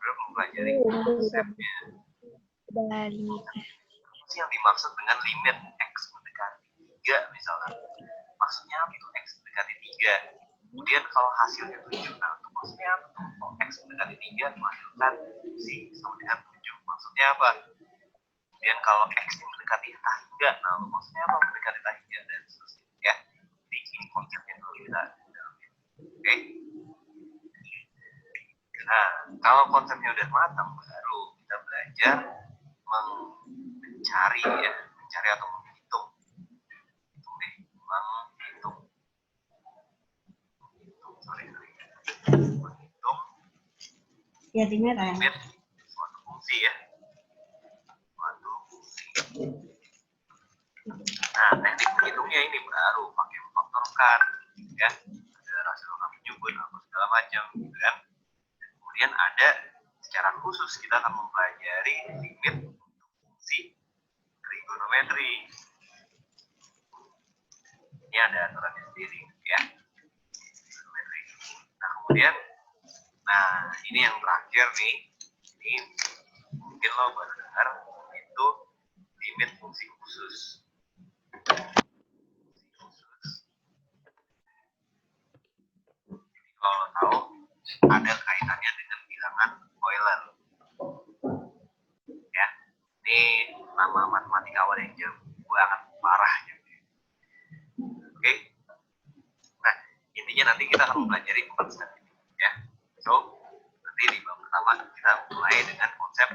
Saudara mempelajari konsepnya. Balik. Apa sih yang dimaksud dengan limit X mendekati 3 misalnya? Maksudnya apa itu X mendekati 3? Kemudian kalau hasilnya 7, nah itu maksudnya apa? Kalau X mendekati 3 menghasilkan fungsi sama dengan 7. Maksudnya apa? Kemudian kalau X mendekati hingga, nah maksudnya apa mendekati hingga dan seterusnya ya. Jadi ini konsepnya dulu kita dalami. Oke. Nah, kalau konsepnya udah matang, baru kita belajar mencari atau menghitung. Menghitung. Menghitung. Ya, merah. Limit suatu fungsi ya. Suatu fungsi. Nah, teknik menghitungnya ini baru pakai memfaktorkan, ya. Ada rasional menyebut atau segala macam, gitu kan. Dan kemudian ada secara khusus kita akan mempelajari limit untuk fungsi trigonometri. Ini ada aturannya sendiri, ya. Trigonometri. Nah, kemudian, ini yang terakhir nih. Ini mungkin lo baru dengar itu limit fungsi khusus. Kalau lo tahu ada kaitannya dengan bilangan Euler, ya. Ini nama matematikawan yang jauh banget parah gitu. Oke. Nah, intinya nanti kita akan mempelajari 4 step ini, ya. So, nanti di bab pertama kita mulai dengan konsep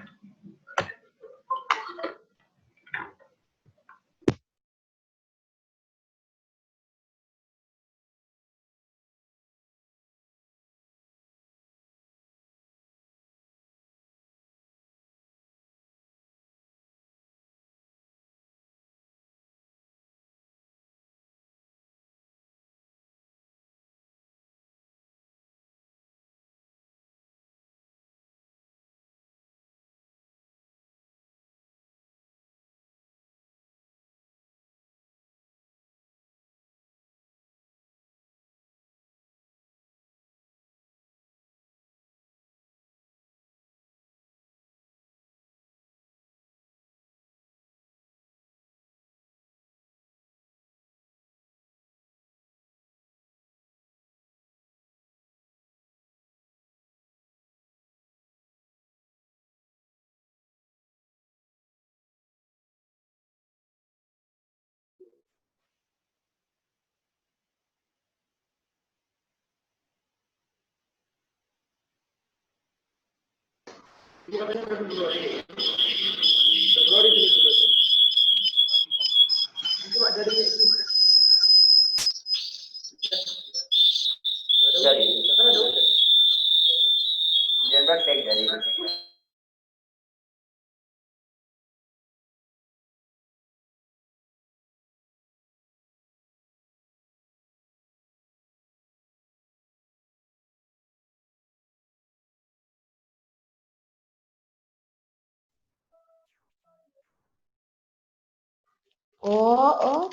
Oh.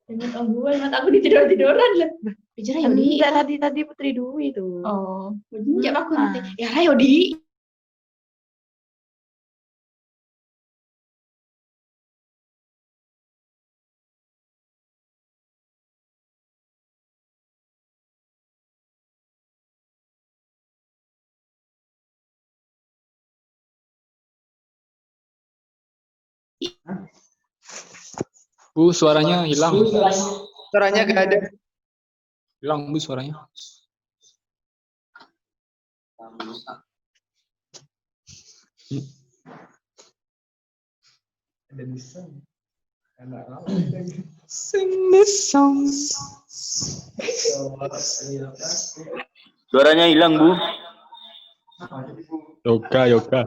Dengan ongguan mata aku ditidur-tiduran lah. Bicara Yodi. Enggak, tadi Putri Dwi tuh. Oh, begini aku nanti. Ya Yodi. Bu, suaranya hilang. Suaranya gak ada. Hilang, Bu, suaranya. Sing this song. Suaranya hilang, Bu. Yoga, yoga.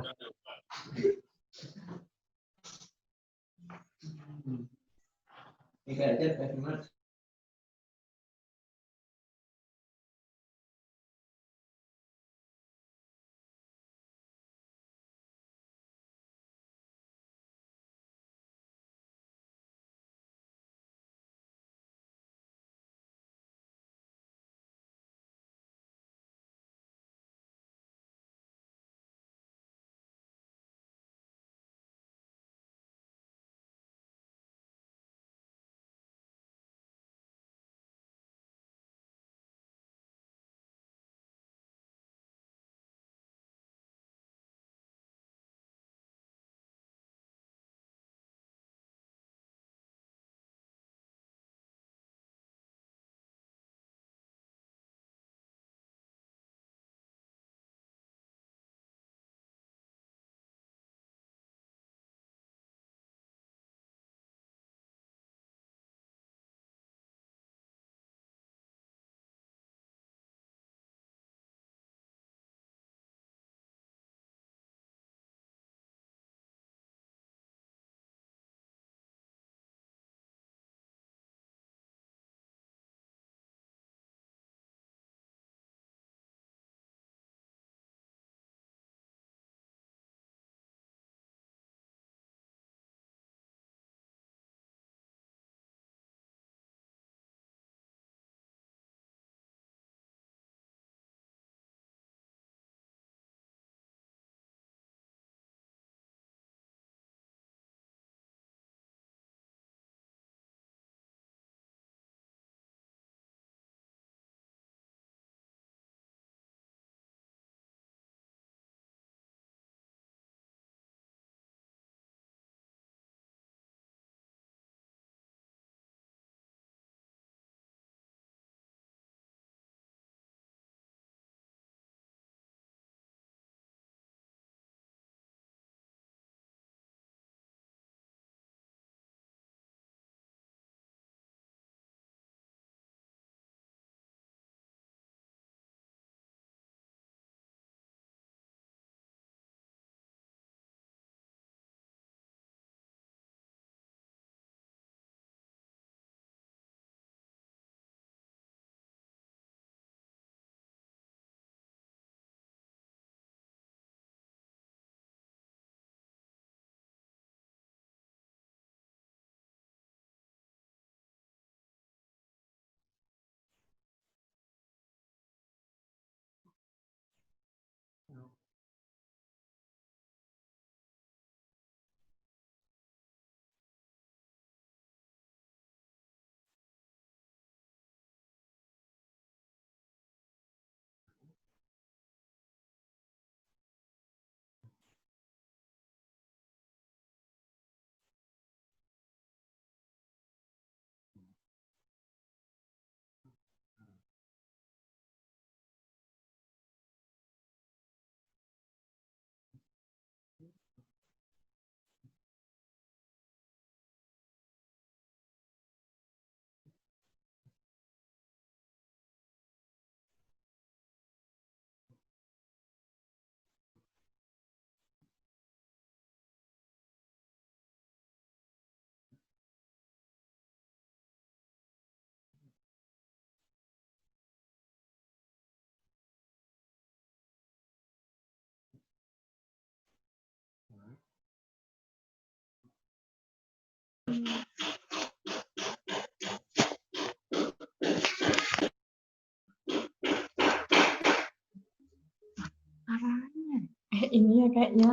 Ini ya kayaknya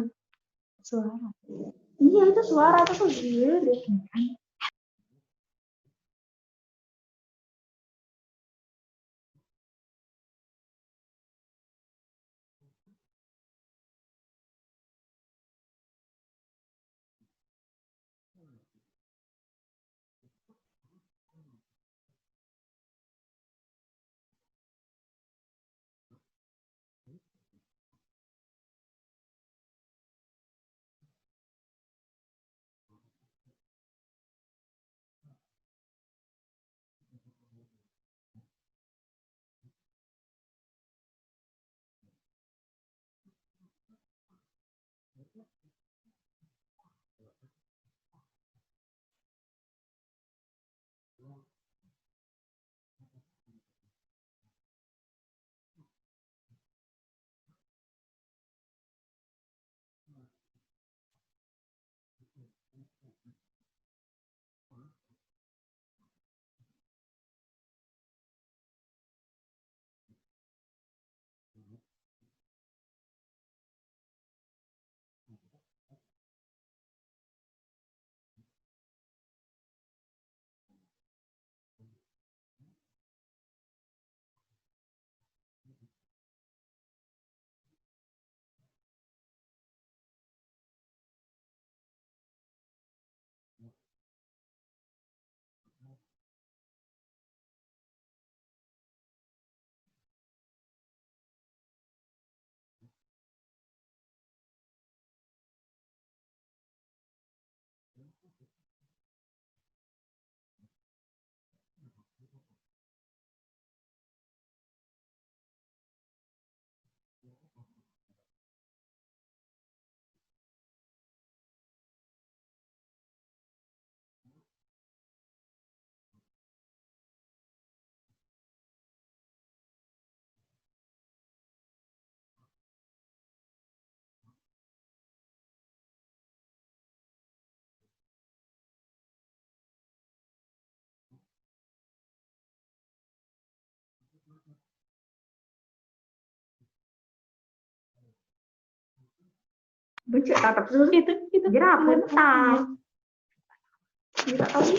suara. Iya itu suara itu tuh gila deh. Becek tatap susu Itu jerap mentah. Tidak tahu.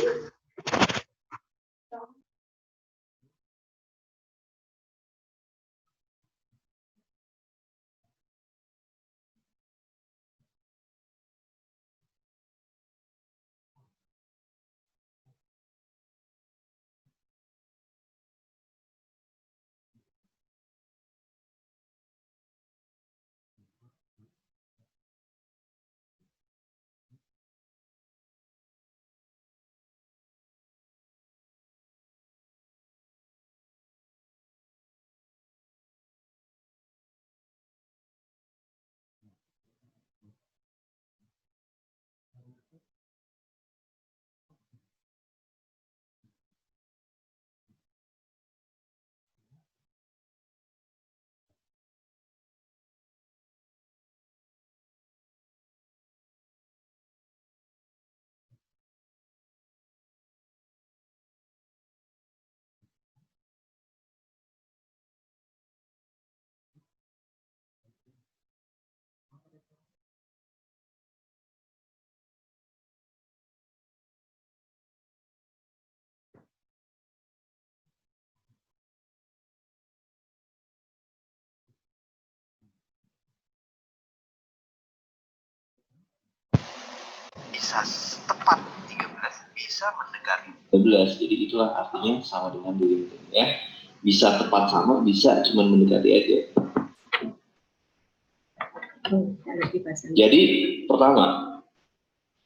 Bisa tepat 13, bisa mendekati 12. Jadi itulah artinya sama dengan delimiter ya. Bisa tepat sama, bisa cuma mendekati aja. Jadi pertama,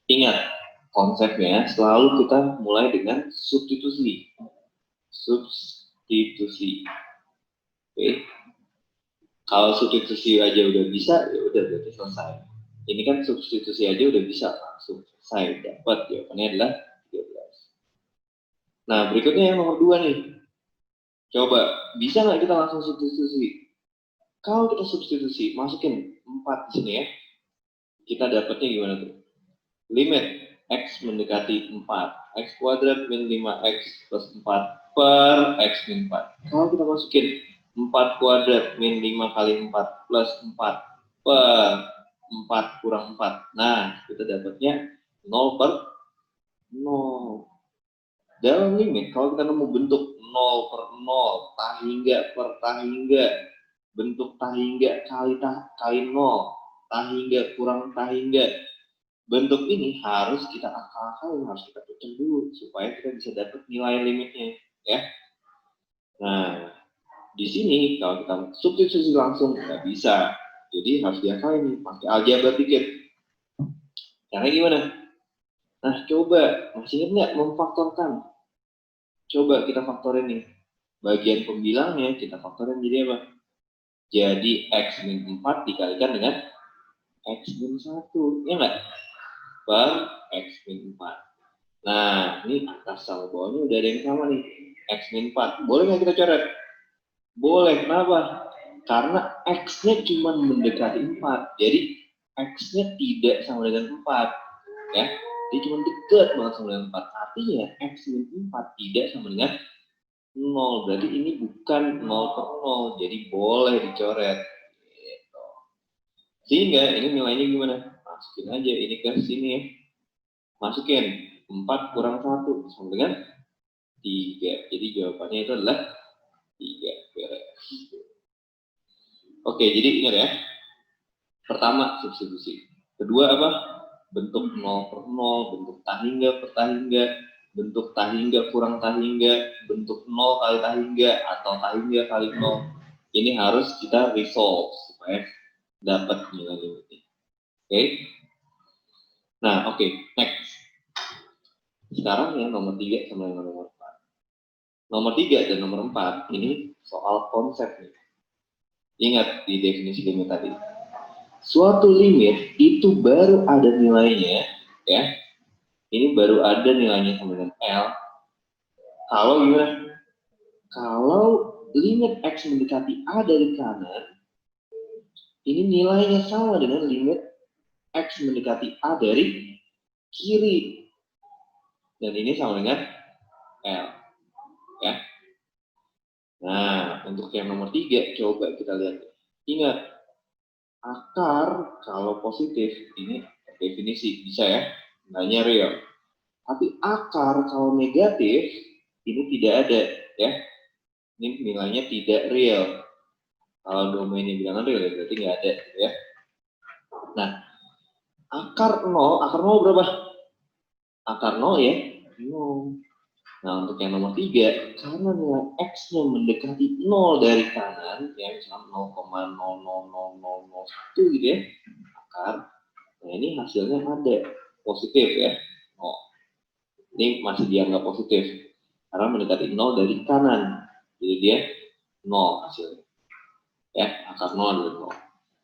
ingat konsepnya selalu kita mulai dengan substitusi. Substitusi. Oke. Kalau substitusi aja udah bisa, ya udah berarti selesai. Ini kan substitusi aja udah bisa langsung selesai, dapat jawabannya adalah 13. Nah, berikutnya yang nomor 2 nih. Coba, bisa nggak kita langsung substitusi? Kalau kita substitusi, masukin 4 di sini ya. Kita dapatnya gimana tuh? Limit X mendekati 4. X kuadrat min 5X plus 4 per X min 4. Kalau kita masukin 4 kuadrat min 5 kali 4 plus 4 per 4 kurang 4. Nah, kita dapatnya 0 per 0. Dalam limit, kalau kita nemu bentuk 0 per 0, tahingga per tahingga, bentuk tahingga kali 0, tahingga kurang tahingga, bentuk ini harus kita akal-akalin, harus kita pecah dulu supaya kita bisa dapat nilai limitnya, ya. Nah, di sini kalau kita substitusi langsung nggak bisa, jadi harus diakalin nih, pakai aljabar dikit. Caranya gimana? Nah, coba masih ingat nggak memfaktorkan? Coba kita faktorin nih. Bagian pembilangnya kita faktorin jadi apa? Jadi X min 4 dikalikan dengan X min 1, ya nggak? Per X min 4. Nah, ini atas sama bawahnya udah ada yang sama nih. X min 4. Boleh nggak kita coret? Boleh. Kenapa? Karena X-nya cuma mendekati 4. Jadi X-nya tidak sama dengan 4. Ya. Dia cuma dekat banget sama dengan 4. Artinya X min 4 tidak sama dengan 0. Berarti ini bukan 0 per 0. Jadi boleh dicoret. Gitu. Sehingga ini nilainya gimana? Masukin aja ini ke sini ya. Masukin 4 kurang 1 sama dengan 3. Jadi jawabannya itu adalah 3. Oke, jadi ingat ya. Pertama, substitusi. Kedua apa? Bentuk 0 per 0, bentuk tahingga per tahingga, bentuk tahingga kurang tahingga, bentuk 0 kali tahingga, atau tahingga kali 0. Ini harus kita resolve supaya dapat nilai limitnya. Oke? Nah, oke. Next. Sekarang yang nomor 3 sama yang nomor 4. Nomor 3 dan nomor 4 ini soal konsep nih. Ingat di definisi limit tadi. Suatu limit itu baru ada nilainya, ya. Ini baru ada nilainya sama dengan L. Kalau gimana? Kalau limit X mendekati A dari kanan, ini nilainya sama dengan limit X mendekati A dari kiri. Dan ini sama dengan L. Ya. Nah, untuk yang nomor 3, coba kita lihat. Ingat, akar kalau positif ini definisi bisa ya, nilainya real. Tapi akar kalau negatif ini tidak ada ya. Ini nilainya tidak real. Kalau domainnya bilangan real berarti nggak ada ya. Nah, akar 0 berapa? Akar 0 ya, 0. Nah, untuk yang nomor 3, karena nilai X-nya mendekati 0 dari kanan, ya misalnya 0,000001 gitu ya, akar, nah ini hasilnya ada, positif ya, 0. Ini masih dianggap positif, karena mendekati 0 dari kanan, jadi dia 0 hasilnya. Ya, akar 0 dari 0.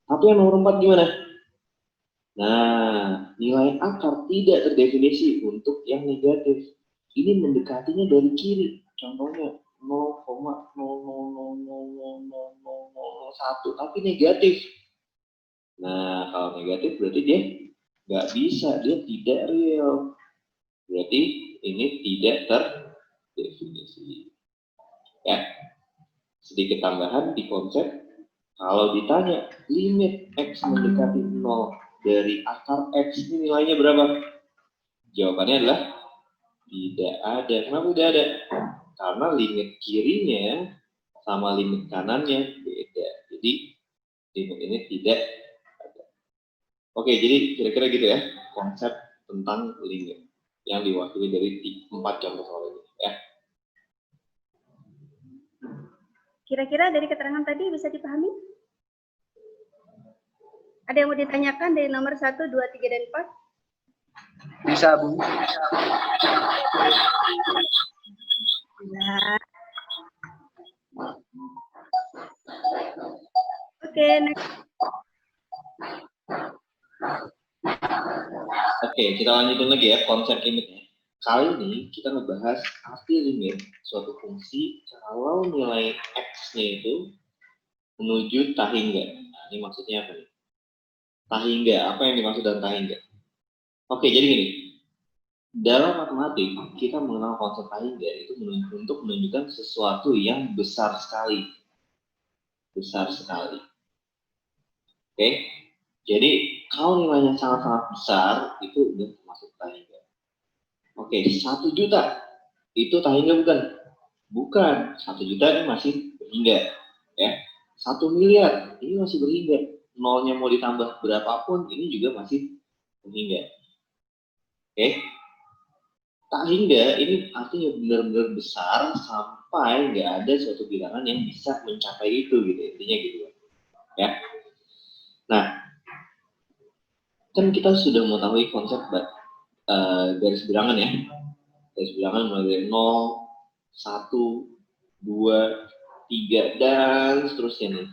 Tapi yang nomor 4 gimana? Nah, nilai akar tidak terdefinisi untuk yang negatif. Ini mendekatinya dari kiri. Contohnya 0,000001, tapi negatif. Nah, kalau negatif berarti dia nggak bisa, dia tidak real. Berarti ini tidak terdefinisi. Ya, sedikit tambahan di konsep. Kalau ditanya limit X mendekati 0 dari akar X ini nilainya berapa? Jawabannya adalah tidak ada. Kenapa tidak ada? Karena limit kirinya sama limit kanannya beda. Jadi limit ini tidak ada. Oke, jadi kira-kira gitu ya konsep tentang limit yang diwakili dari 4 contoh soal ini ya. Kira-kira dari keterangan tadi bisa dipahami? Ada yang mau ditanyakan dari nomor 1, 2, 3, dan 4? Bisa, Bu. Ya. Oke, next. Oke, kita lanjutin lagi ya konsep limitnya. Kali ini kita ngebahas arti limit suatu fungsi kalau nilai X-nya itu menuju tahingga. Nah, ini maksudnya apa nih? Tahingga, apa yang dimaksud dengan tahingga? Oke, jadi gini. Dalam matematik, kita mengenal konsep tahingga itu untuk menunjukkan sesuatu yang besar sekali. Besar sekali. Oke, jadi kalau nilainya sangat-sangat besar, itu udah masuk tahingga. Oke, 1 juta itu tahingga bukan? Bukan, 1 juta ini masih berhingga. Ya, 1 miliar ini masih berhingga. Nolnya mau ditambah berapapun, ini juga masih berhingga. Oke, tahingga ini artinya benar-benar besar sampai nggak ada suatu bilangan yang bisa mencapai itu gitu, intinya gitu ya. Nah, kan kita sudah mengetahui konsep garis bilangan ya. Garis bilangan mulai dari 0, 1, 2, 3, dan seterusnya nih.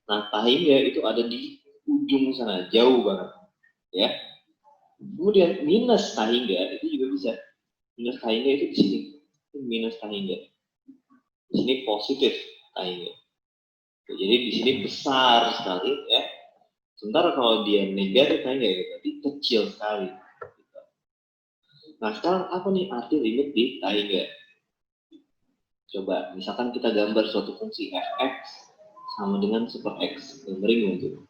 Nah, tahingga itu ada di ujung sana, jauh banget. Ya. Kemudian minus tahingga itu juga bisa. Minus tahingga itu di sini. Itu minus tahingga. Di sini positif tahingga. Jadi di sini besar sekali ya. Sementara kalau dia negatif tahingga ya berarti kecil sekali. Nah, sekarang apa nih arti limit di tahingga? Coba, misalkan kita gambar suatu fungsi fx sama dengan super x. Gambarin gitu.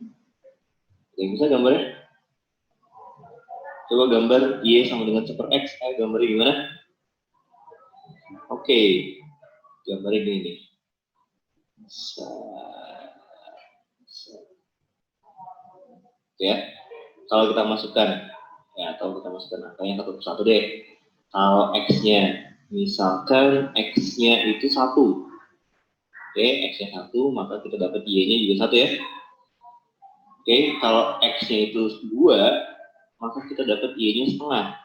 Yang bisa gambarnya? Coba gambar y sama dengan super x. Gambarnya gimana? Oke. Gambarnya gini nih. Ya. Kalau kita masukkan, ya, atau kita masukkan angkanya satu persatu deh. Kalau x-nya, misalkan x-nya itu 1. Oke, X-nya 1, maka kita dapat Y-nya juga 1 ya. Oke, kalau X-nya itu 2, maka kita dapat Y-nya setengah.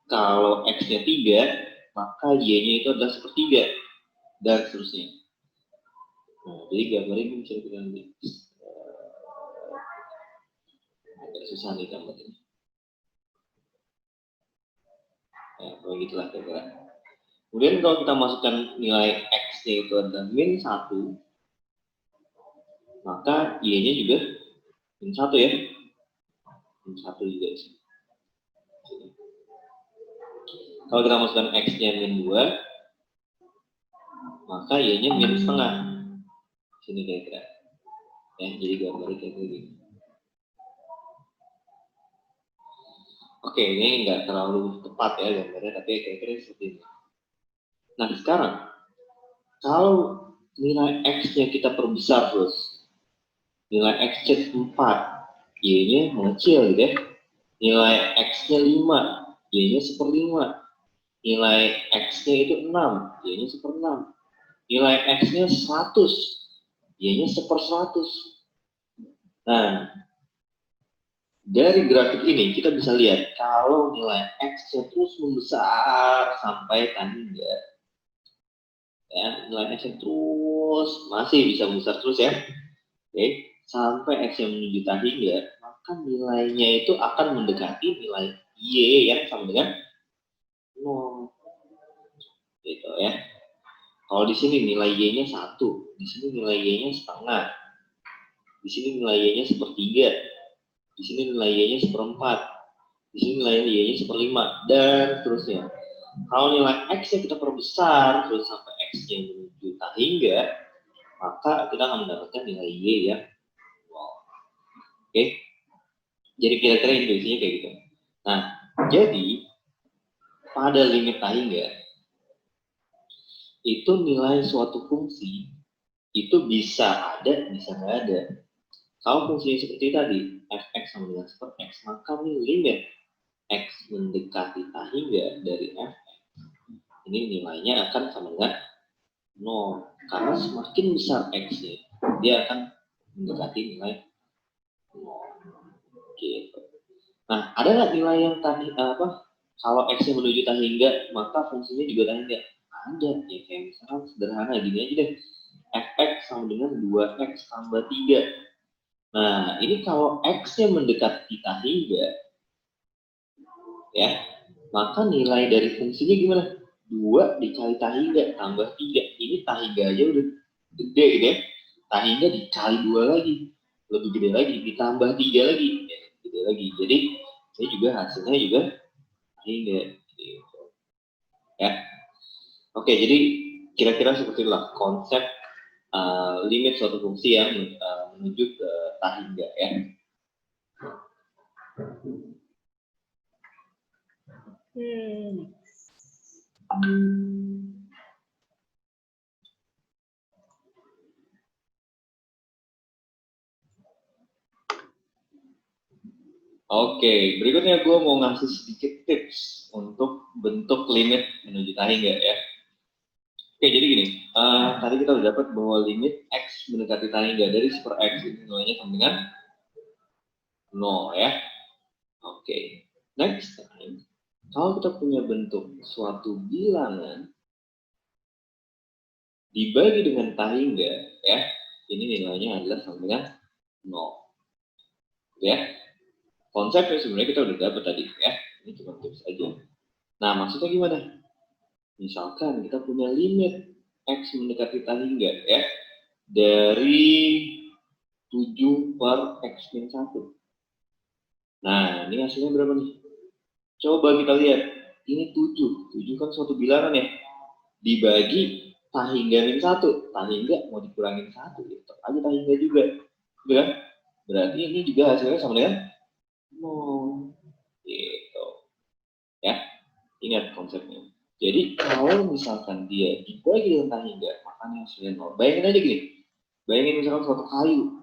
Kalau X-nya 3, maka Y-nya itu adalah sepertiga. Dan seterusnya. Nah, jadi gambar ini bisa kita nanti. Agak susah nih gambar ini. Ya, begitulah kira-kira. Kemudian kalau kita masukkan nilai X-nya itu adalah min 1, maka Y-nya juga min 1 ya. Min 1 juga di sini. Kalau kita masukkan X-nya min 2, maka Y-nya min setengah. Sini kira-kira. Ya, jadi gambarnya kayak gini. Oke, ini nggak terlalu tepat ya gambarnya, tapi kira-kira seperti ini. Nah, sekarang kalau nilai X-nya kita perbesar terus, nilai X-nya 4, Y-nya mengecil gitu ya. Nilai X-nya 5, Y-nya 1/5. Nilai X-nya itu 6, Y-nya 1/6. Nilai X-nya 100, Y-nya 1/100. Nah, dari grafik ini kita bisa lihat kalau nilai X-nya terus membesar sampai tangga, ya, nilai X-nya terus masih bisa membesar terus ya, oke, sampai X-nya menuju tangga, maka nilainya itu akan mendekati nilai Y yang sama dengan 0, gitu ya. Kalau di sini nilai Y-nya 1, di sini nilai Y-nya setengah, di sini nilai Y-nya 1/3, di sini nilai Y-nya 1/4, di sini nilai Y-nya 1/5, dan seterusnya. Kalau nilai X-nya kita perbesar terus sampai X-nya menuju hingga, maka kita akan mendapatkan nilai Y yang wow. Oke, jadi kira-kira intuisinya kayak gitu. Nah, jadi pada limit hingga itu nilai suatu fungsi itu bisa ada, bisa nggak ada. Kalau fungsinya seperti tadi, fx sama dengan super x, maka limit x mendekati hingga dari f, ini nilainya akan sama dengan 0. Karena semakin besar x-nya, dia akan mendekati nilai 0. Gitu. Nah, ada nggak nilai yang tadi kalau x-nya menuju hingga, maka fungsinya juga hingga? Ada. Ya kayak misalkan sederhana gini aja deh. Fx sama dengan 2x tambah 3. Nah, ini kalau x-nya mendekati hingga, ya, maka nilai dari fungsinya gimana? 2 dikali hingga tambah 3. Ini hingga aja udah gede gitu ya. Hingga dikali 2 lagi, lebih gede lagi, ditambah 3 lagi, ya, gede lagi. Jadi ini juga hasilnya juga hingga gitu. Ya. Oke, jadi kira-kira seperti itulah konsep limit suatu fungsi yang menuju ke hingga ya. Oke, next. Oke, berikutnya gue mau ngasih sedikit tips untuk bentuk limit menuju hingga ya. Oke, jadi gini, tadi kita udah dapat bahwa limit x mendekati hingga dari super x itu nilainya sama dengan 0 ya. Oke, next time, kalau kita punya bentuk suatu bilangan dibagi dengan hingga ya, ini nilainya adalah sama dengan 0. Ya, konsepnya sebenarnya kita udah dapat tadi ya, ini cuma tips aja. Nah, maksudnya gimana? Misalkan kita punya limit x mendekati hingga ya, dari 7 per x min 1. Nah, ini hasilnya berapa nih? Coba kita lihat. Ini 7. 7 kan suatu bilangan ya. Dibagi hingga min 1. Hingga mau dikurangin 1. Ya, tetap aja hingga juga. Gitu kan? Berarti ini juga hasilnya sama dengan 0. Gitu. Ya. Ingat konsepnya. Jadi kalau misalkan dia dibagi dengan hingga, makanya hasilnya 0. Bayangin aja gini. Bayangin misalkan suatu kayu.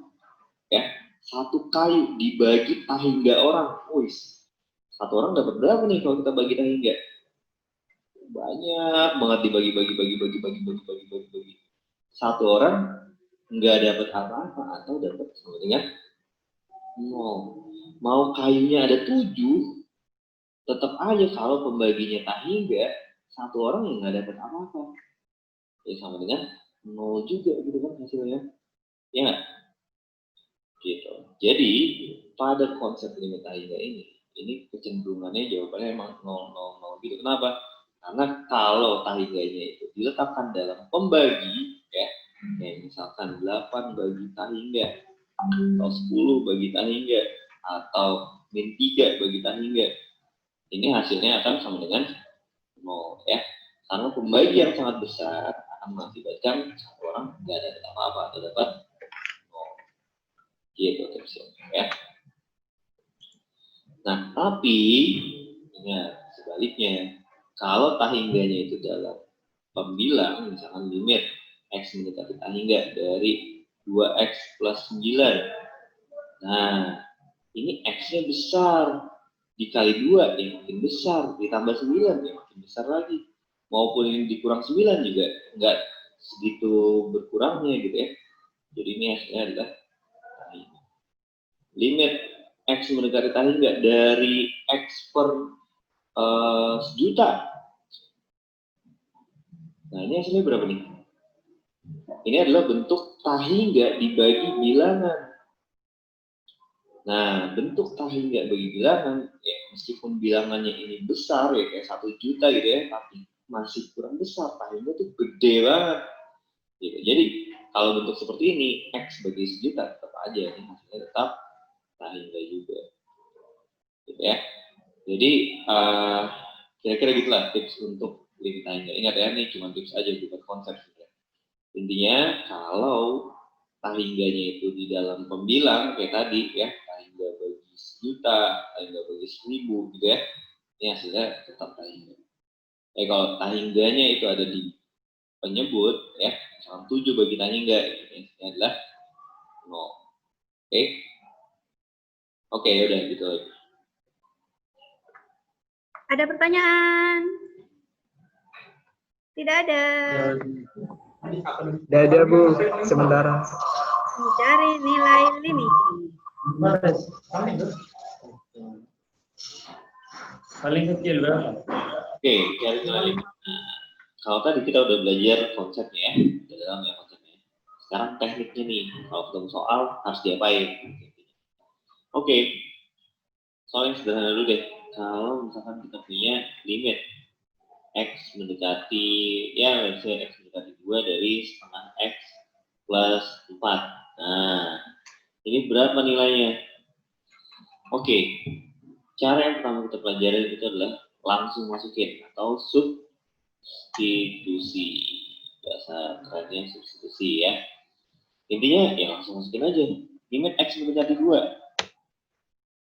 Ya. Satu kayu dibagi hingga orang. Wis. Satu orang dapat berapa nih kalau kita bagi hingga? Banyak banget dibagi. Satu orang nggak dapat apa-apa atau dapat sama dengan 0. Mau kayunya ada 7, tetap aja kalau pembaginya hingga, satu orang yang nggak dapat apa-apa. Ya sama dengan 0 juga gitu kan hasilnya. Ya nggak? Gitu. Jadi pada konsep limit hingga ini kecenderungannya jawabannya emang 0 gitu. Kenapa? Karena kalau hingganya itu diletakkan dalam pembagi ya, kayak misalkan 8 bagi hingga atau 10 bagi hingga atau min 3 bagi hingga, ini hasilnya akan sama dengan 0 ya. Karena pembagi yang sangat besar akan mengakibatkan satu orang nggak dapat apa-apa atau dapat 0. Gitu tipsnya ya. Nah, tapi ingat sebaliknya, kalau tahingganya itu dalam pembilang, misalkan limit X mendekati tahingga dari 2X plus 9. Nah, ini X-nya besar. Dikali 2, ya makin besar. Ditambah 9, ya makin besar lagi. Maupun ini dikurang 9 juga nggak segitu berkurangnya gitu ya. Jadi ini X-nya adalah tahingga. Limit X mendekati tahingga dari X per sejuta. Nah, ini hasilnya berapa nih? Ini adalah bentuk tahingga dibagi bilangan. Nah, bentuk tahingga bagi bilangan, ya meskipun bilangannya ini besar ya kayak 1 juta gitu ya, tapi masih kurang besar. Tahingga tuh gede banget. Gitu. Jadi kalau bentuk seperti ini, X bagi sejuta tetap aja ini hasilnya tetap tahingga juga. Gitu ya. Jadi kira-kira gitulah tips untuk limit tahingga. Ingat ya, ini cuma tips aja bukan konsep. Intinya kalau tahingganya itu di dalam pembilang kayak tadi ya, tahingga bagi sejuta, tahingga bagi 1000 gitu ya, ini hasilnya tetap tahingga. Kalau tahingganya itu ada di penyebut ya, misalkan 7 bagi tahingga, ini adalah 0. Oke, udah gitu aja. Ada pertanyaan? Tidak ada. Tidak ada Bu, sebentar. Mencari nilai limit. Paling kecil berapa? Oke, cari nilai limit. Nah, kalau tadi kita udah belajar konsepnya ya, dalam ya konsepnya. Sekarang tekniknya nih, kalau ketemu soal harus diapain? Oke, soal yang sederhana dulu deh. Kalau misalkan kita punya limit X mendekati, ya let's say X mendekati 2 dari setengah X plus 4. Nah, ini berapa nilainya? Oke, cara yang pertama kita pelajari itu adalah langsung masukin atau substitusi. Bahasa kerennya substitusi ya. Intinya ya langsung masukin aja. Limit X mendekati 2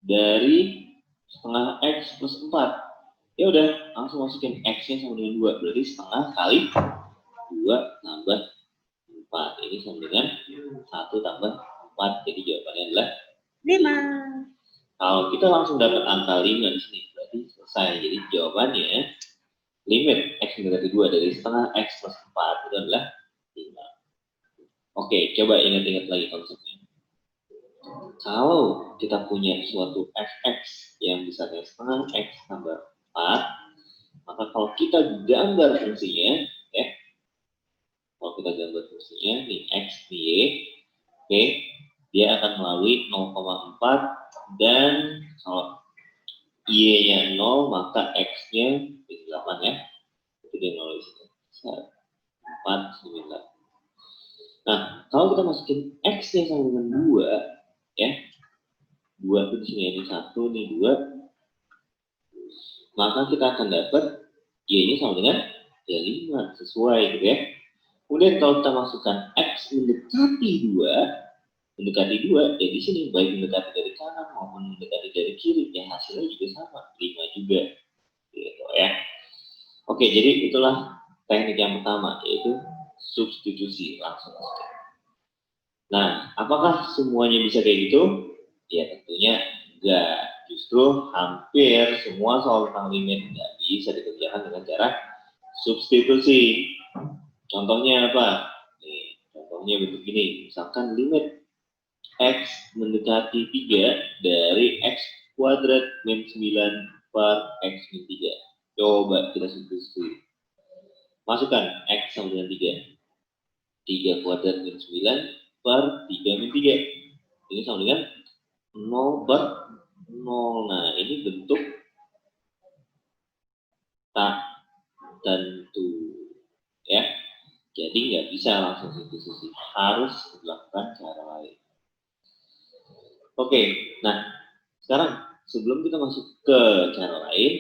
dari setengah X plus 4. Ya udah, langsung masukin X-nya sama dengan 2. Berarti setengah kali 2 tambah 4. Ini sama dengan 1 tambah 4. Jadi jawabannya adalah 5. Kalau kita langsung dapat angka 5 di sini, berarti selesai. Jadi jawabannya limit X mendekati 2 dari setengah X plus 4 itu adalah 5. Oke, coba ingat-ingat lagi konsepnya. Kalau kita punya suatu fx yang bisa kayak setengah X tambah 4, maka kalau kita gambar fungsinya, ya, kalau kita gambar fungsinya, nih X, nih Y, oke, dia akan melalui 0,4, dan kalau Y-nya 0, maka X-nya 8 ya, itu dia 0 di situ, 4, 9. Nah, kalau kita masukin X-nya sama dengan 2, ya, 2 itu di sini ini 1, ini 2, maka kita akan dapat Y-nya sama dengan 5, sesuai gitu ya. Kemudian kalau kita masukkan X mendekati 2, ya di sini baik mendekati dari kanan maupun mendekati dari kiri, yang hasilnya juga sama, 5 juga, gitu ya. Oke, jadi itulah teknik yang pertama, yaitu substitusi langsung. Nah, apakah semuanya bisa kayak gitu? Ya tentunya enggak. Justru hampir semua soal tentang limit nggak bisa dikerjakan dengan cara substitusi. Contohnya apa? Nih, contohnya bentuk gini. Misalkan limit X mendekati 3 dari X kuadrat min 9 per X min 3. Coba kita substitusi. Masukkan X sama dengan 3. 3 kuadrat min 9 per 3 min 3. Ini sama dengan 0 per 0. Nah, ini bentuk tak tentu. Ya. Jadi nggak bisa langsung substitusi. Harus dilakukan cara lain. Oke, nah sekarang sebelum kita masuk ke cara lain,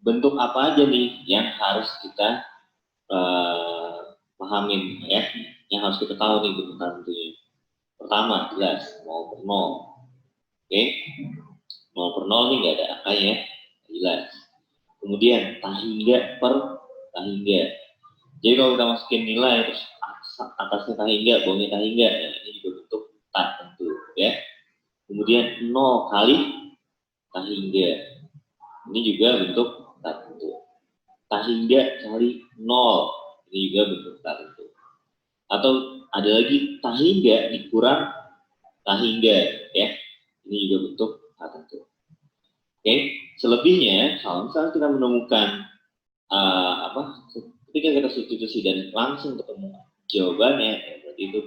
bentuk apa aja nih yang harus kita pahamin ya, yang harus kita tahu nih bentuk tentunya. pertama jelas 0 per 0. Oke, 0 per 0 ini nggak ada angkanya, jelas. Kemudian tahingga per tahingga. Jadi kalau kita masukin nilai terus atasnya tahingga, bawahnya tahingga, nah ini juga bentuk tak tentu ya. Kemudian 0 kali tahingga, ini juga bentuk tak tentu. Tahingga kali 0, ini juga bentuk tak tentu. Atau ada lagi tahingga dikurang tahingga ya, ini juga bentuk tak tentu. Oke, selebihnya kalau misalnya kita menemukan ketika kita substitusi dan langsung ketemu jawabannya, ya berarti itu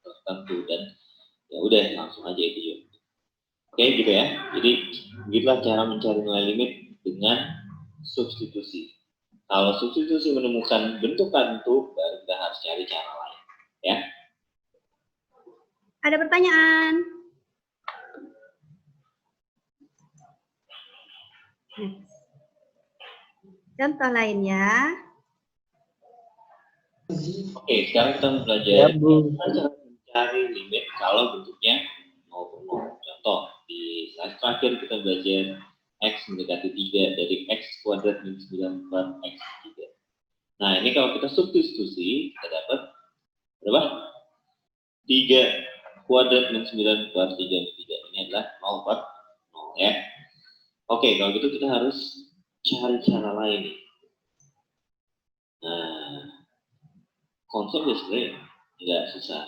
tertentu dan ya udah langsung aja itu ya. Oke gitu ya. Jadi begitulah cara mencari nilai limit dengan substitusi. Kalau substitusi menemukan bentuk tertentu, baru kita harus cari cara lain ya. Ada pertanyaan? Contoh lainnya. Oke, sekarang kita belajar cara mencari limit kalau bentuknya 0 per 0. Contoh, di slide terakhir kita belajar X mendekati 3 dari X kuadrat min 9 per X 3. Nah, ini kalau kita substitusi, kita dapat berapa? 3 kuadrat min 9 per 3 min 3. Ini adalah 0 per 0 ya. Oke, kalau gitu kita harus cari cara lain nih. Nah, konsepnya sebenarnya nggak susah.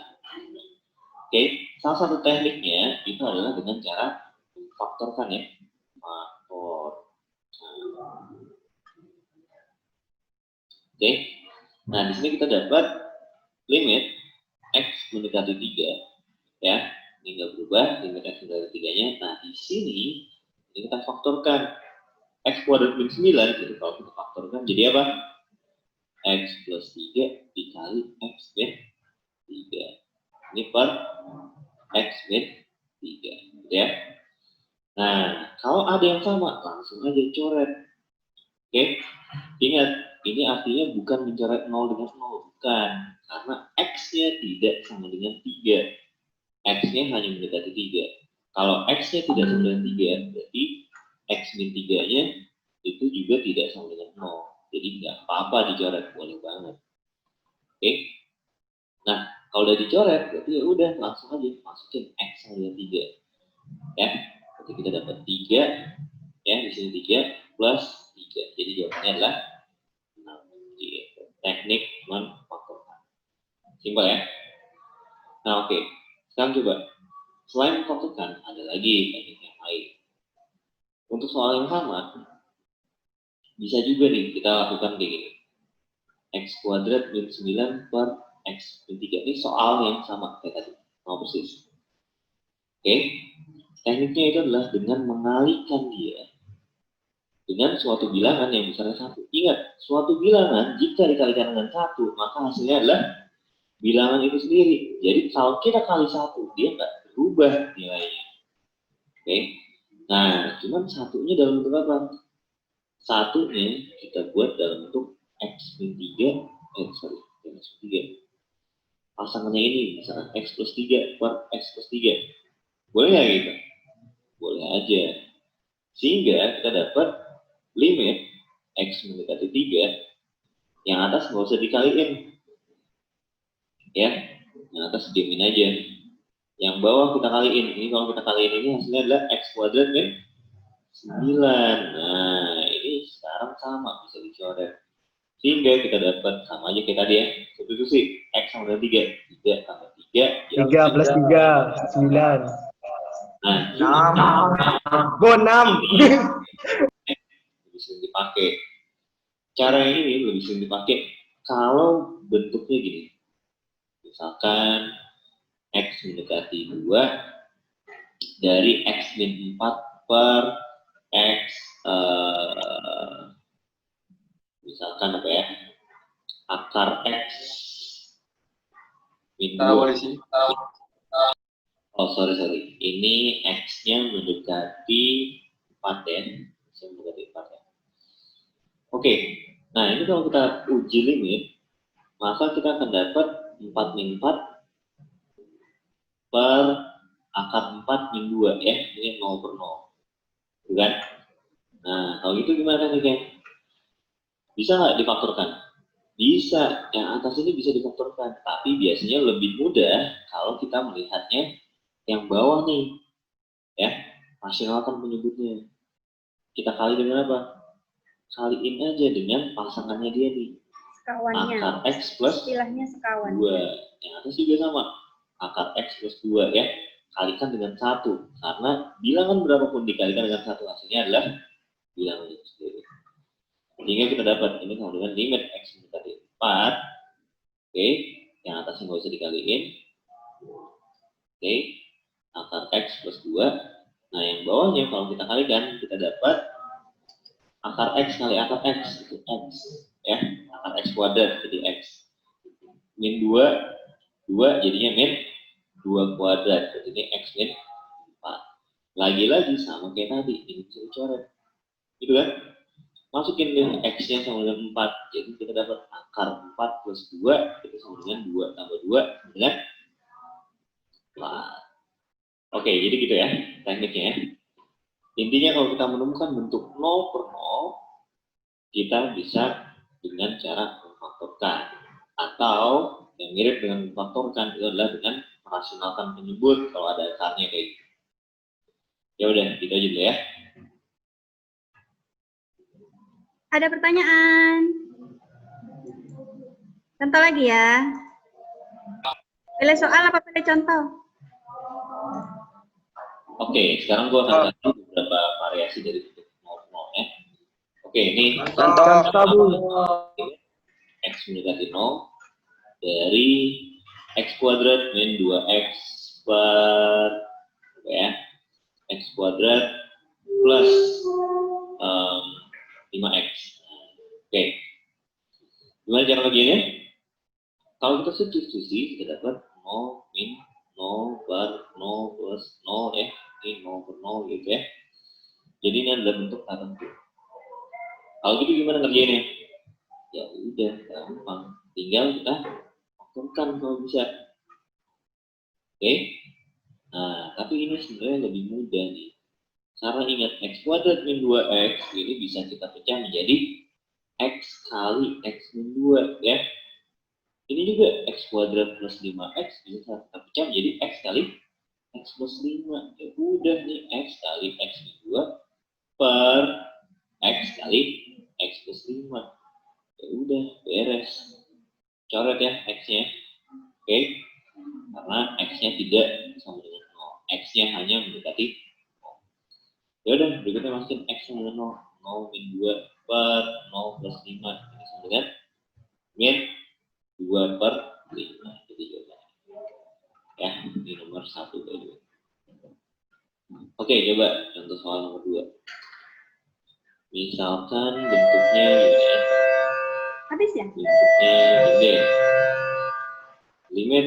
Oke, salah satu tekniknya itu adalah dengan cara faktorkan ya. Faktor. Oke, nah di sini kita dapat limit X mendekati 3 ya. Ini nggak berubah, limit X mendekati 3-nya. Nah di sini ini kita faktorkan X kuadrat min 9, jadi kalau kita faktorkan jadi apa? X plus 3 dikali X min 3. Ini per X min 3 ya. Nah kalau ada yang sama langsung aja coret. Oke, ingat ini artinya bukan mencoret 0 dengan 0, bukan, karena X-nya tidak sama dengan 3. X-nya hanya mendekati 3. Kalau X-nya tidak sama dengan 3, berarti X min 3-nya itu juga tidak sama dengan 0. Jadi nggak apa-apa dicoret, boleh banget. Oke. Nah, kalau udah dicoret, berarti ya udah langsung aja masukin X sama dengan 3. Ya, berarti kita dapat 3, ya di sini 3 plus 3. Jadi jawabannya adalah 6. Gitu. Teknik memfaktorkan. Simpel ya. Nah, oke. Sekarang coba. Selain memfaktorkan, ada lagi teknik yang lain. Untuk soal yang sama, bisa juga nih kita lakukan kayak gini. X kuadrat min 9 per X min 3. Ini soal yang sama kayak tadi. Sama persis. Oke. Tekniknya itu adalah dengan mengalihkan dia dengan suatu bilangan yang besarnya 1. Ingat, suatu bilangan jika dikalikan dengan 1, maka hasilnya adalah bilangan itu sendiri. Jadi kalau kita kali 1, dia nggak berubah nilainya. Oke. Nah, cuman satunya dalam bentuk apa? Satunya kita buat dalam bentuk X min 3, X min 3. Pasangannya ini, misalnya X plus 3 per X plus 3. Boleh nggak gitu? Boleh aja. Sehingga kita dapat limit X mendekati 3, yang atas nggak usah dikaliin. Ya, yang atas diemin aja. Yang bawah kita kaliin. Ini kalau kita kaliin ini hasilnya adalah X kuadrat min 9. Nah, ini sekarang sama, bisa dicoret. Sehingga kita dapat sama aja kayak tadi ya. Substitusi X sama dengan 3. 3 tambah 3. 3 plus 3, 9. Nah, 6. Go 6. lebih sering dipakai. Cara ini lebih sering dipakai kalau bentuknya gini. Misalkan X mendekati 2 dari X min 4 per X misalkan apa ya, akar X min 2. Oh sorry, ini X-nya mendekati 4 ya. X-nya mendekati 4 ya. Oke, nah ini kalau kita uji limit, maka kita akan dapat 4 min 4 per akar 4 min 2 ya, ini 0 per 0. Bukan? Nah, kalau gitu gimana nih, Ken? Bisa nggak difaktorkan? Bisa, yang atas ini bisa difaktorkan, tapi biasanya lebih mudah kalau kita melihatnya yang bawah nih, ya, rasionalkan penyebutnya. Kita kali dengan apa? Kaliin aja dengan pasangannya dia nih. Sekawannya. Akar X plus Istilahnya sekawan. 2. Yang atas juga sama. Akar X plus 2 ya. Kalikan dengan 1. Karena bilangan berapapun dikalikan dengan 1 hasilnya adalah bilangan itu sendiri. Sehingga kita dapat ini sama dengan limit X mendekati 4. Oke. Yang atasnya nggak usah dikaliin. Oke. Akar X plus 2. Nah yang bawahnya kalau kita kalikan kita dapat akar X kali akar X itu X ya, akar X kuadrat jadi X min 2 jadinya min 2 kuadrat jadi ini X min 4. Lagi-lagi sama kayak tadi, ini bisa dicoret gitu kan, masukin deh X nya sama dengan 4 jadi kita dapat akar 4 plus 2 itu sama dengan 2 tambah 2 sama dengan 4. Oke, jadi gitu ya tekniknya ya. Intinya kalau kita menemukan bentuk 0 per 0, kita bisa dengan cara memfaktorkan. Atau yang mirip dengan memfaktorkan itu adalah dengan merasionalkan penyebut kalau ada akarnya kayak gitu. Ya udah, gitu aja dulu ya. Ada pertanyaan? Contoh lagi ya. Pilih soal apa pilih contoh? Oke, sekarang gua akan kasih beberapa variasi dari bentuk 0 ya. Oke, ini X mendekati 0 dari X kuadrat min 2X per ya, X kuadrat plus 5X. Oke, gimana cara bagiannya? Kalau kita substitusi kita dapat 0 min 0 per 0 plus 0 ya, ini 0 per 0 gitu ya. Jadi ini adalah bentuk tertentu. Kalau gitu gimana ngerjainnya? Ya udah, gampang. Tinggal kita faktorkan kalau bisa. Oke? Nah, tapi ini sebenarnya lebih mudah nih. Cara ingat X kuadrat min 2X ini bisa kita pecah menjadi X kali X min 2 ya. Ini juga X kuadrat plus 5X bisa kita pecah menjadi X kali X plus 5. Ya udah nih, X kali X min 2 per X kali X plus 5. Ya udah, beres. Coret ya X-nya. Oke. Karena X-nya tidak sama dengan 0. X-nya hanya mendekati 0. Ya udah, berikutnya masukin X sama dengan 0. 0 min 2 per 0 plus 5. Ini sama dengan min 2 per 5. Jadi jawabannya. Ya, ini nomor 1 tadi. Oke, coba contoh soal nomor 2. Misalkan bentuknya gini ya. Habis ya? Bentuknya gede. Limit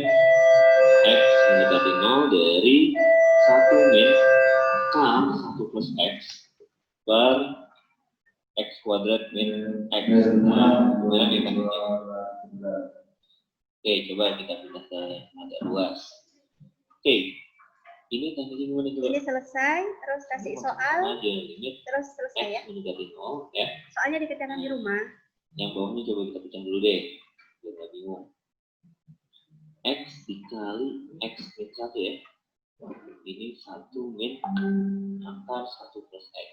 X mendekati 0 dari 1 min akar 1 plus X per X kuadrat min X. Kemudian kita Oke, coba kita pindah ke agak luas. Oke, ini tekniknya gimana coba? Ini selesai, terus kasih soal, Aja limit terus selesai ya. X mendekati 0 ya. Soalnya dikerjakan di rumah. Yang bawahnya coba kita pecah dulu deh, biar nggak bingung. X dikali X min 1 ya. Ini 1 min akar 1 plus X.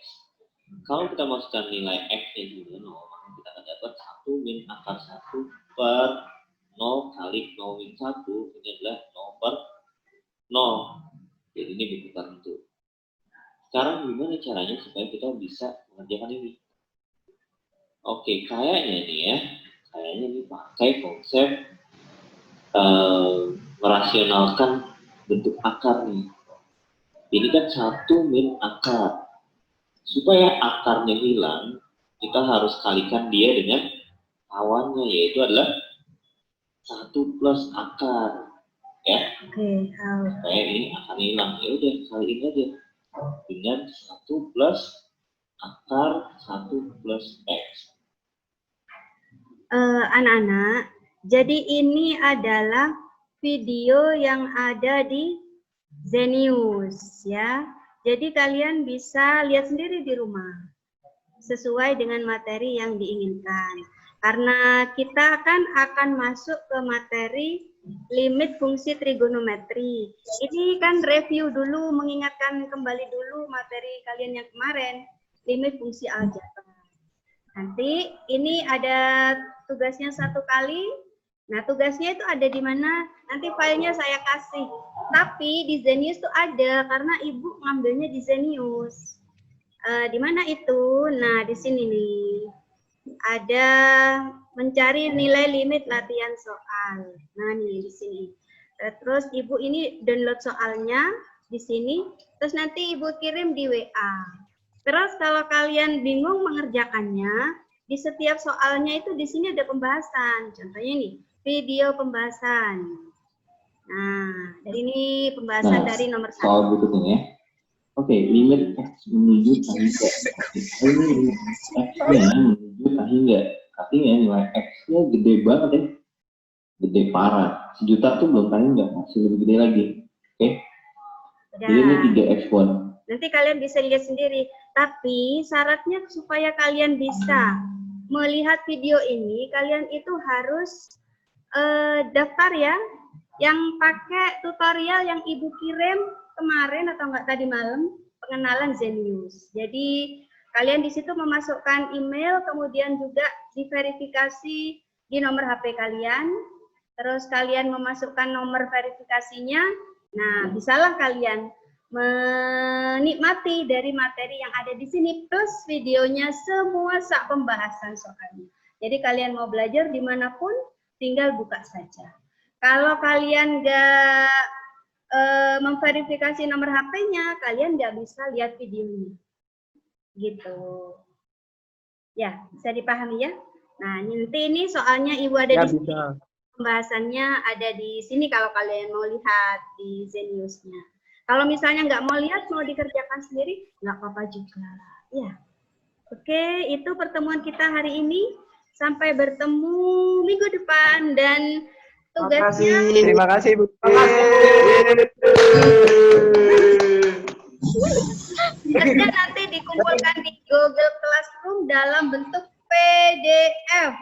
Kalau kita masukkan nilai X-nya juga 0, maka kita akan dapat 1 min akar 1 per 0 kali 0 min 1. Ini adalah 0 per 0. Jadi ini bentuk tertentu. Sekarang gimana caranya supaya kita bisa mengerjakan ini? Oke, kayaknya nih ya, kayaknya ini pakai konsep merasionalkan bentuk akar nih. Ini kan 1 min akar. Supaya akarnya hilang, kita harus kalikan dia dengan kawannya, yaitu adalah 1 plus akar. Ya. Oke, Supaya ini akarnya hilang. Ya udah, kaliin aja dengan 1 plus akar 1 plus X. Anak-anak, jadi ini adalah video yang ada di Zenius ya. Jadi kalian bisa lihat sendiri di rumah sesuai dengan materi yang diinginkan. Karena kita akan masuk ke materi limit fungsi trigonometri. Ini kan review dulu, mengingatkan kembali dulu materi kalian yang kemarin, limit fungsi aljabar. Nanti ini ada tugasnya 1 kali. Nah, tugasnya itu ada di mana? Nanti filenya saya kasih. Tapi di Zenius itu ada, karena Ibu ngambilnya di Zenius. Di mana itu? Nah, di sini nih. Ada mencari nilai limit latihan soal. Nah, nih di sini. Terus Ibu ini download soalnya di sini. Terus nanti Ibu kirim di WA. Terus kalau kalian bingung mengerjakannya, di setiap soalnya itu di sini ada pembahasan. Contohnya nih, video pembahasan. Nah, dari ini pembahasan dari nomor 1. Soal berikutnya ya. Oke, limit X menuju tahingga. Ini limit X-nya menuju tahingga. Artinya nilai X-nya gede banget ya. Gede parah. 1 juta tuh belum tahingga, masih lebih gede lagi. Oke. Jadi ini 3x1. Nanti kalian bisa lihat sendiri. Tapi syaratnya supaya kalian bisa melihat video ini, kalian itu harus daftar ya. Yang pakai tutorial yang Ibu kirim kemarin atau enggak tadi malam, pengenalan Zenius. Jadi kalian di situ memasukkan email, kemudian juga diverifikasi di nomor HP kalian. Terus kalian memasukkan nomor verifikasinya. Nah, bisalah kalian menikmati dari materi yang ada di sini plus videonya semua sak pembahasan soalnya. Jadi kalian mau belajar dimanapun tinggal buka saja. Kalau kalian nggak memverifikasi nomor HP-nya, kalian nggak bisa lihat videonya. Gitu. Ya, bisa dipahami ya? Nah, nanti ini soalnya Ibu ada di sini. Pembahasannya ada di sini kalau kalian mau lihat di Zenius-nya. Kalau misalnya nggak mau lihat, mau dikerjakan sendiri, nggak apa-apa juga. Ya. Oke, itu pertemuan kita hari ini. Sampai bertemu minggu depan dan tugasnya. Terima kasih, Bu. Tugasnya nanti dikumpulkan di Google Classroom dalam bentuk PDF.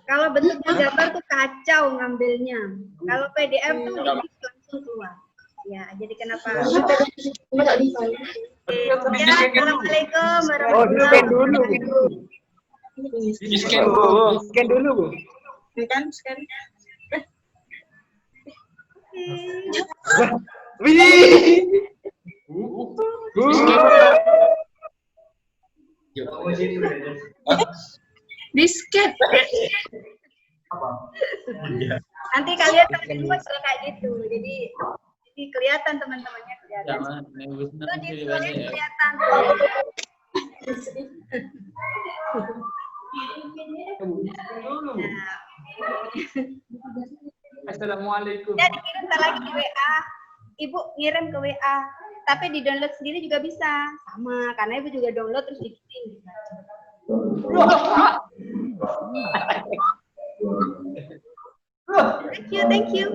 Kalau bentuknya gambar tuh kacau ngambilnya. Kalau PDF tuh langsung keluar. Ya, jadi kenapa? Ya, assalamualaikum warahmatullahi wabarakatuh. Di-scan dulu. Scan dulu, Bu. Scan. Wih. Di-scan. Nanti kalian teman-teman juga kayak gitu. Jadi kelihatan teman-temannya kelihatan. Itu di sini kelihatan. Assalamualaikum. Ya, dikirim lagi di WA. Ibu ngirim ke WA. Tapi di download sendiri juga bisa. Sama, karena Ibu juga download terus dikirim. Thank you.